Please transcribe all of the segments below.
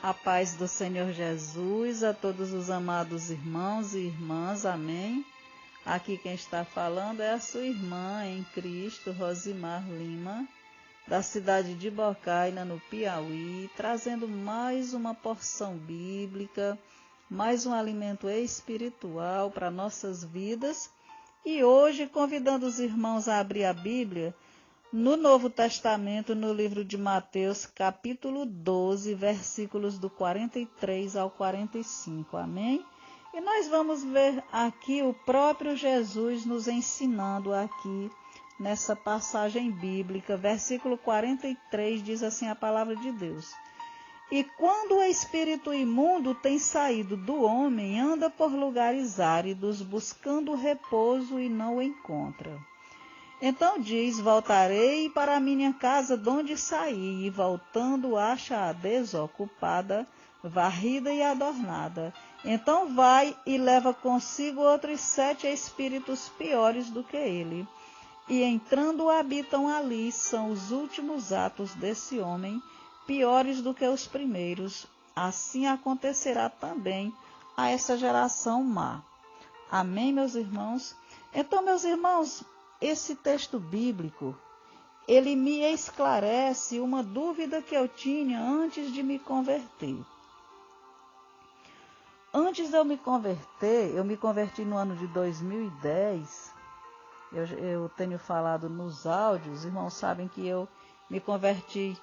A paz do Senhor Jesus a todos os amados irmãos e irmãs, amém. Aqui quem está falando é a sua irmã em Cristo, Rosimar Lima, da cidade de Bocaina, no Piauí, trazendo mais uma porção bíblica, mais um alimento espiritual para nossas vidas. E hoje convidando os irmãos a abrir a Bíblia no Novo Testamento, no livro de Mateus, capítulo 12, versículos do 43 ao 45, amém? E nós vamos ver aqui o próprio Jesus nos ensinando aqui nessa passagem bíblica. Versículo 43 diz assim a palavra de Deus: E quando o espírito imundo tem saído do homem, anda por lugares áridos, buscando repouso e não o encontra. Então diz: Voltarei para a minha casa donde saí, e voltando acha-a desocupada, varrida e adornada. Então vai e leva consigo outros 7 espíritos piores do que ele. E entrando habitam ali, são os últimos atos desse homem, piores do que os primeiros. Assim acontecerá também a essa geração má. Amém, meus irmãos? Então, meus irmãos, esse texto bíblico, ele me esclarece uma dúvida que eu tinha antes de me converter. Antes de eu me converti no ano de 2010. Eu tenho falado nos áudios, os irmãos sabem que eu me converti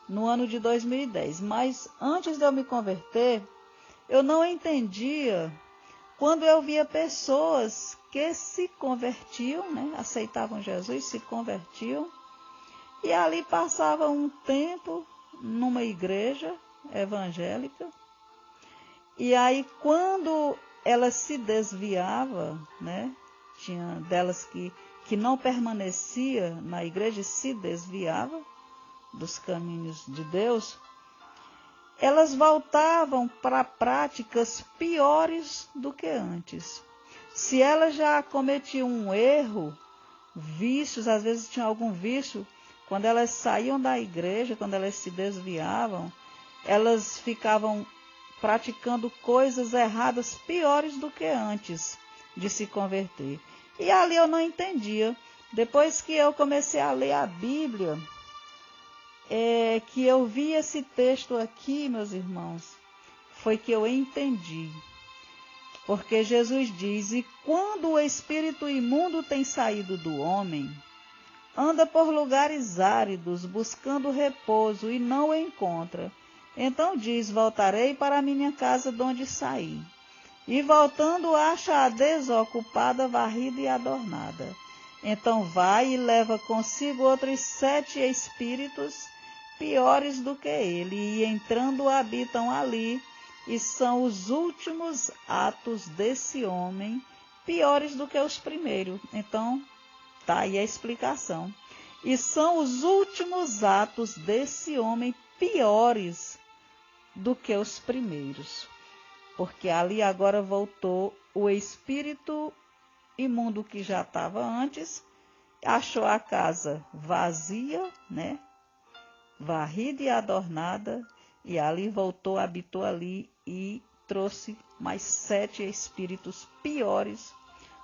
no ano de 2010. Mas antes de eu me converter, eu não entendia quando eu via pessoas que se convertiam, aceitavam Jesus, se convertiam, e ali passavam um tempo numa igreja evangélica, e aí quando elas se desviavam, tinha delas que não permanecia na igreja e se desviava dos caminhos de Deus, elas voltavam para práticas piores do que antes. Se elas já cometiam um erro, vícios, às vezes tinham algum vício, quando elas saíam da igreja, quando elas se desviavam, elas ficavam praticando coisas erradas piores do que antes de se converter. E ali eu não entendia. Depois que eu comecei a ler a Bíblia, que eu vi esse texto aqui, meus irmãos, foi que eu entendi. Porque Jesus diz: E quando o espírito imundo tem saído do homem, anda por lugares áridos, buscando repouso, e não o encontra. Então diz: Voltarei para a minha casa donde saí. E voltando acha-a desocupada, varrida e adornada. Então vai e leva consigo outros 7 espíritos piores do que ele, e entrando habitam ali, e são os últimos atos desse homem, piores do que os primeiros. Então, tá aí a explicação. E são os últimos atos desse homem piores do que os primeiros. Porque ali agora voltou o espírito imundo que já estava antes, achou a casa vazia, varrida e adornada, e ali voltou, habitou ali e trouxe mais 7 espíritos piores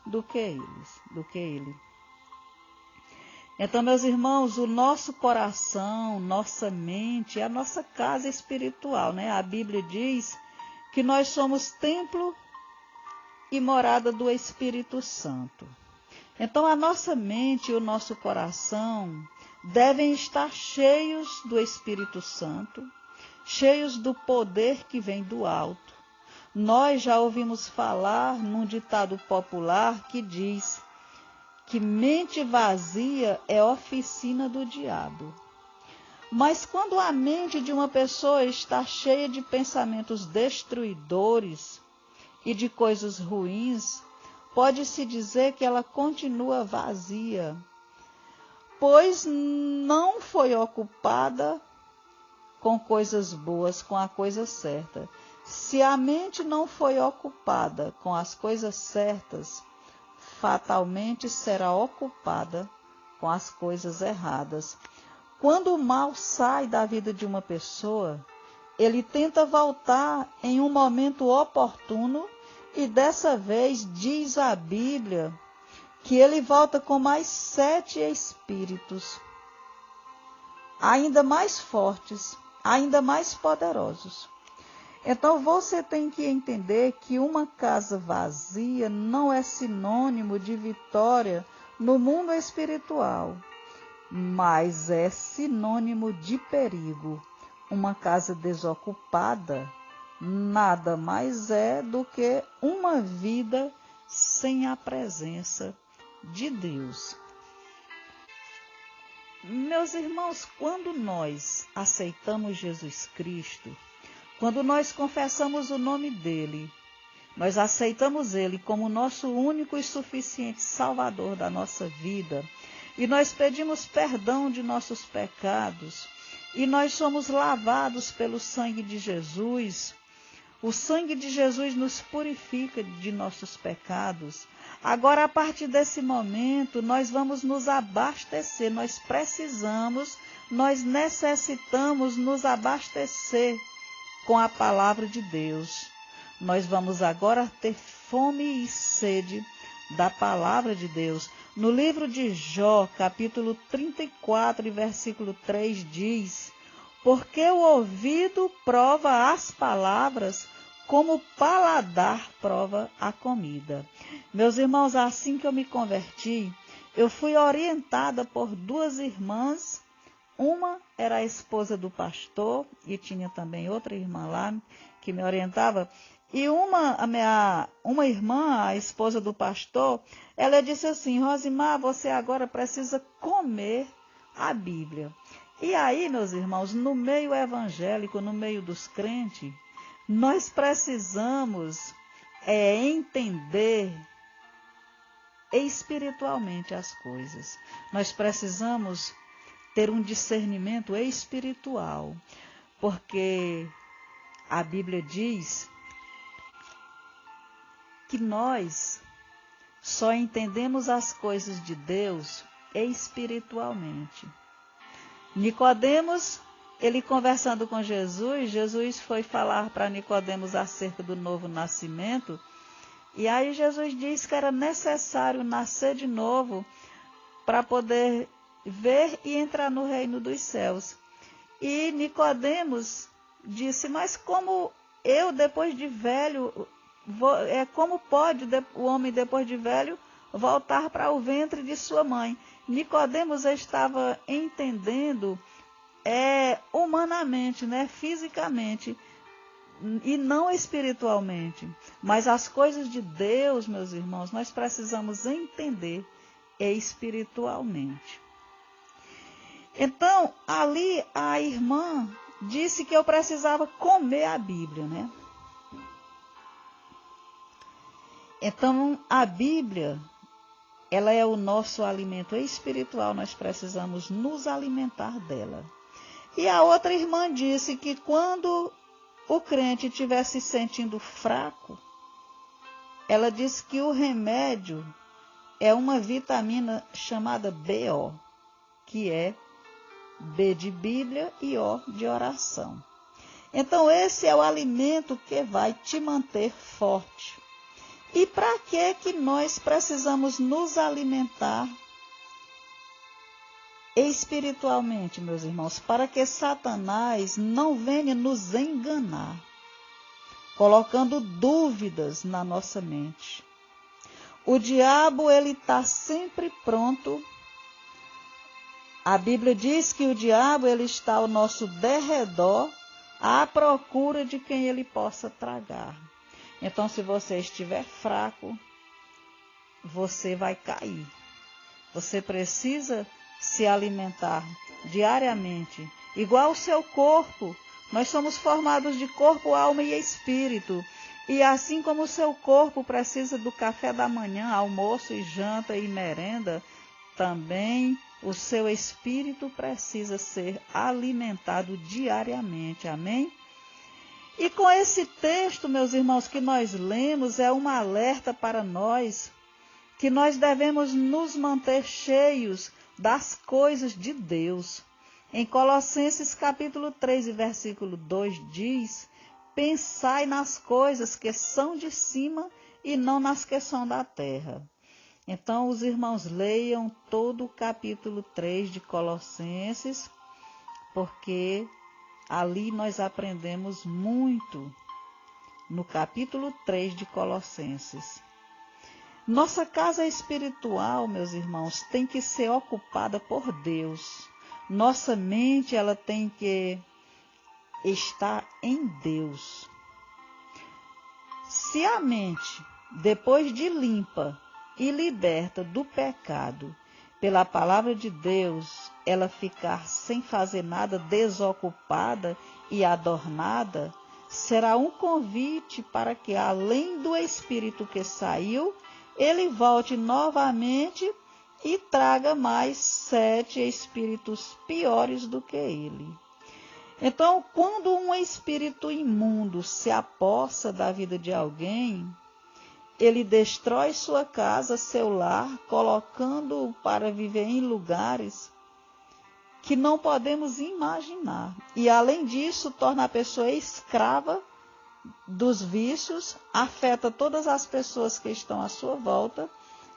do que ele. Então, meus irmãos, o nosso coração, nossa mente, é a nossa casa espiritual, A Bíblia diz que nós somos templo e morada do Espírito Santo. Então, a nossa mente e o nosso coração devem estar cheios do Espírito Santo, cheios do poder que vem do alto. Nós já ouvimos falar num ditado popular que diz que mente vazia é oficina do diabo. Mas quando a mente de uma pessoa está cheia de pensamentos destruidores e de coisas ruins, pode-se dizer que ela continua vazia, pois não foi ocupada com coisas boas, com a coisa certa. Se a mente não foi ocupada com as coisas certas, fatalmente será ocupada com as coisas erradas. Quando o mal sai da vida de uma pessoa, ele tenta voltar em um momento oportuno e dessa vez diz a Bíblia que ele volta com mais 7 espíritos, ainda mais fortes, ainda mais poderosos. Então você tem que entender que uma casa vazia não é sinônimo de vitória no mundo espiritual, mas é sinônimo de perigo. Uma casa desocupada nada mais é do que uma vida sem a presença de Deus. Meus irmãos, quando nós aceitamos Jesus Cristo, quando nós confessamos o nome dele, nós aceitamos ele como nosso único e suficiente Salvador da nossa vida, e nós pedimos perdão de nossos pecados, e nós somos lavados pelo sangue de Jesus. O sangue de Jesus nos purifica de nossos pecados. Agora, a partir desse momento, nós vamos nos abastecer, nós necessitamos nos abastecer com a palavra de Deus. Nós vamos agora ter fome e sede da palavra de Deus. No livro de Jó, capítulo 34, versículo 3, diz: porque o ouvido prova as palavras, como o paladar prova a comida. Meus irmãos, assim que eu me converti, eu fui orientada por 2 irmãs. Uma era a esposa do pastor, e tinha também outra irmã lá que me orientava. E uma irmã, a esposa do pastor, ela disse assim: Rosimar, você agora precisa comer a Bíblia. E aí, meus irmãos, no meio evangélico, no meio dos crentes, nós precisamos entender espiritualmente as coisas. Nós precisamos ter um discernimento espiritual, porque a Bíblia diz que nós só entendemos as coisas de Deus espiritualmente. Nicodemos, ele conversando com Jesus, Jesus foi falar para Nicodemos acerca do novo nascimento, e aí Jesus disse que era necessário nascer de novo para poder ver e entrar no reino dos céus. E Nicodemos disse: mas como eu, depois de velho, como pode o homem, depois de velho, voltar para o ventre de sua mãe? Nicodemos estava entendendo humanamente, fisicamente, e não espiritualmente. Mas as coisas de Deus, meus irmãos, nós precisamos entender espiritualmente. Então, ali a irmã disse que eu precisava comer a Bíblia, né? Então, a Bíblia, ela é o nosso alimento espiritual, nós precisamos nos alimentar dela. E a outra irmã disse que quando o crente estiver se sentindo fraco, ela disse que o remédio é uma vitamina chamada BO, que é B de Bíblia e O de oração. Então, esse é o alimento que vai te manter forte. E para que nós precisamos nos alimentar espiritualmente, meus irmãos? Para que Satanás não venha nos enganar, colocando dúvidas na nossa mente. O diabo, ele está sempre pronto. A Bíblia diz que o diabo, ele está ao nosso derredor, à procura de quem ele possa tragar. Então, se você estiver fraco, você vai cair. Você precisa se alimentar diariamente, igual o seu corpo. Nós somos formados de corpo, alma e espírito. E assim como o seu corpo precisa do café da manhã, almoço e janta e merenda, também o seu espírito precisa ser alimentado diariamente. Amém? E com esse texto, meus irmãos, que nós lemos, é um alerta para nós, que nós devemos nos manter cheios das coisas de Deus. Em Colossenses capítulo 3 e versículo 2 diz: pensai nas coisas que são de cima e não nas que são da terra. Então, os irmãos leiam todo o capítulo 3 de Colossenses, porque ali nós aprendemos muito no capítulo 3 de Colossenses. Nossa casa espiritual, meus irmãos, tem que ser ocupada por Deus. Nossa mente, ela tem que estar em Deus. Se a mente, depois de limpa e liberta do pecado, pela palavra de Deus, ela ficar sem fazer nada, desocupada e adornada, será um convite para que, além do espírito que saiu, ele volte novamente e traga mais 7 espíritos piores do que ele. Então, quando um espírito imundo se apossa da vida de alguém, ele destrói sua casa, seu lar, colocando-o para viver em lugares que não podemos imaginar. E, além disso, torna a pessoa escrava dos vícios, afeta todas as pessoas que estão à sua volta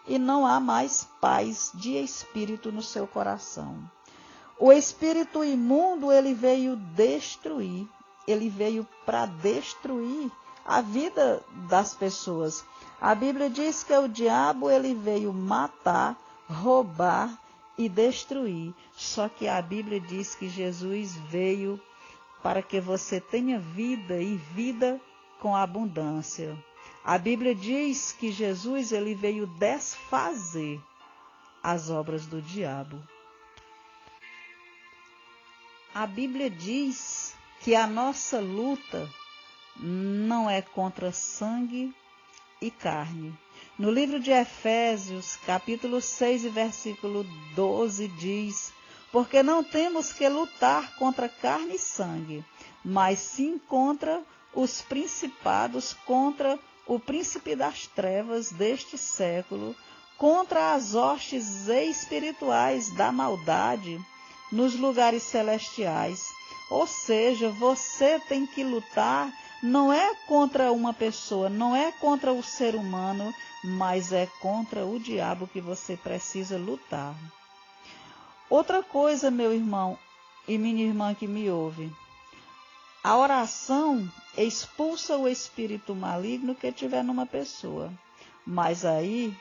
e não há mais paz de espírito no seu coração. O espírito imundo, ele veio destruir, ele veio para destruir a vida das pessoas. A Bíblia diz que o diabo, ele veio matar, roubar e destruir. Só que a Bíblia diz que Jesus veio para que você tenha vida e vida com abundância. A Bíblia diz que Jesus, ele veio desfazer as obras do diabo. A Bíblia diz que a nossa luta não é contra sangue e carne. No livro de Efésios, capítulo 6 e versículo 12 diz: porque não temos que lutar contra carne e sangue, mas sim contra os principados, contra o príncipe das trevas deste século, contra as hostes espirituais da maldade nos lugares celestiais. Ou seja, você tem que lutar, não é contra uma pessoa, não é contra o ser humano, mas é contra o diabo que você precisa lutar. Outra coisa, meu irmão e minha irmã que me ouve, a oração expulsa o espírito maligno que tiver numa pessoa, mas aí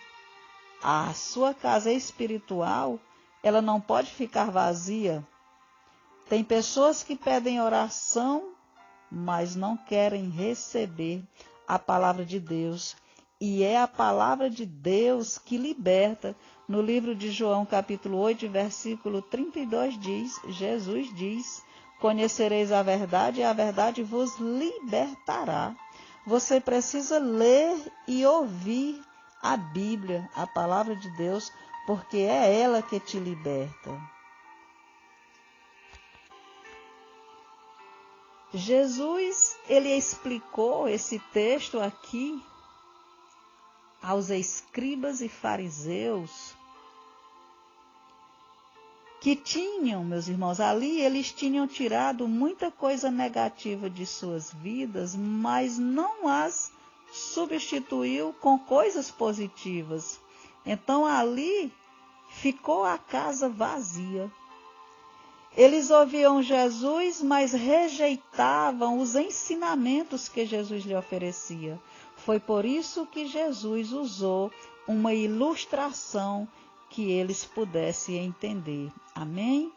a sua casa espiritual, ela não pode ficar vazia. Tem pessoas que pedem oração, mas não querem receber a palavra de Deus. E é a palavra de Deus que liberta. No livro de João, capítulo 8, versículo 32, Jesus diz: conhecereis a verdade e a verdade vos libertará. Você precisa ler e ouvir a Bíblia, a palavra de Deus, porque é ela que te liberta. Jesus, ele explicou esse texto aqui aos escribas e fariseus que tinham, meus irmãos, ali eles tinham tirado muita coisa negativa de suas vidas, mas não as substituiu com coisas positivas. Então ali ficou a casa vazia. Eles ouviam Jesus, mas rejeitavam os ensinamentos que Jesus lhe oferecia. Foi por isso que Jesus usou uma ilustração que eles pudessem entender. Amém?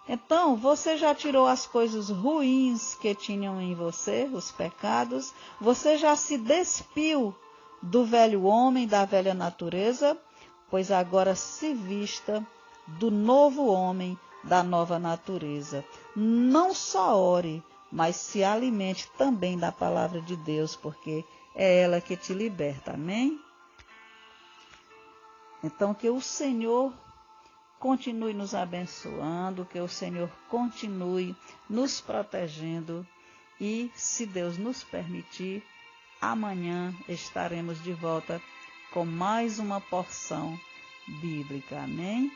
Então, você já tirou as coisas ruins que tinham em você, os pecados? Você já se despiu do velho homem, da velha natureza? Pois agora se vista do novo homem, da nova natureza. Não só ore, mas se alimente também da palavra de Deus, porque é ela que te liberta. Amém? Então, que o Senhor continue nos abençoando, que o Senhor continue nos protegendo e, se Deus nos permitir, amanhã estaremos de volta com mais uma porção bíblica. Amém?